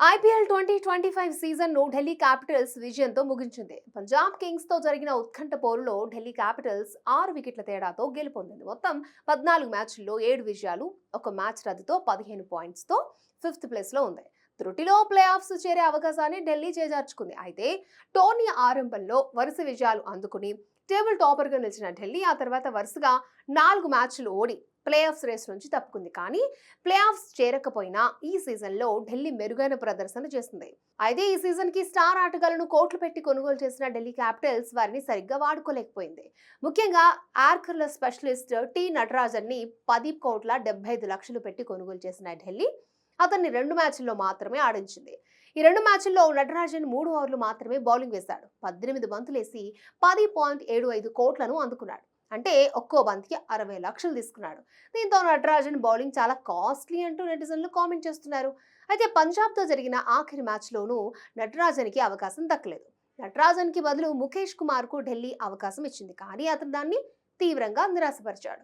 IPL 2025 సీజన్ను Delhi Capitals విజయంతో ముగించింది. పంజాబ్ కింగ్స్తో జరిగిన ఉత్కంఠ పోరులో ఢిల్లీ క్యాపిటల్స్ 6 వికెట్ల తేడాతో గెలుపొందింది. మొత్తం 14 మ్యాచ్ల్లో 7 విజయాలు, ఒక మ్యాచ్ రద్దుతో 15 పాయింట్స్తో ఫిఫ్త్ ప్లేస్లో ఉంది. త్రుటిలో ప్లే ఆఫ్స్ చేరే అవకాశాన్ని ఢిల్లీ చేజార్చుకుంది. అయితే టోర్నీ ఆరంభంలో వరుస విజయాలు అందుకుని టేబుల్ టాపర్గా నిలిచిన ఢిల్లీ ఆ తర్వాత వరుసగా 4 మ్యాచ్లు ఓడి ప్లే ఆఫ్స్ రేస్ నుంచి తప్పుకుంది. కానీ ప్లే ఆఫ్స్ చేరకపోయినా ఈ సీజన్లో ఢిల్లీ మెరుగైన ప్రదర్శన చేసింది. అయితే ఈ సీజన్కి స్టార్ ఆటగాళ్లను కోట్లు పెట్టి కొనుగోలు చేసిన ఢిల్లీ క్యాపిటల్స్ వారిని సరిగ్గా వాడుకోలేకపోయింది. ముఖ్యంగా యార్కర్ల స్పెషలిస్ట్ టి నటరాజన్ని 10,75,00,000 పెట్టి కొనుగోలు చేసిన ఢిల్లీ అతన్ని 2 మ్యాచ్ల్లో మాత్రమే ఆడించింది. ఈ 2 మ్యాచ్ల్లో నటరాజన్ 3 ఓవర్లు మాత్రమే బౌలింగ్ వేశాడు. 18 బంతులేసి 10,75 కోట్లను అందుకున్నాడు. అంటే ఒక్కో బంతికి 60 లక్షలు తీసుకున్నాడు. దీంతో నటరాజన్ బౌలింగ్ చాలా కాస్ట్లీ అంటూ నెటిజన్లు కామెంట్ చేస్తున్నారు. అయితే పంజాబ్తో జరిగిన ఆఖరి మ్యాచ్లోనూ నటరాజన్కి అవకాశం దక్కలేదు. నటరాజన్కి బదులు ముఖేష్ కుమార్కు ఢిల్లీ అవకాశం ఇచ్చింది. కానీ అతను దాన్ని తీవ్రంగా నిరాశపరిచాడు.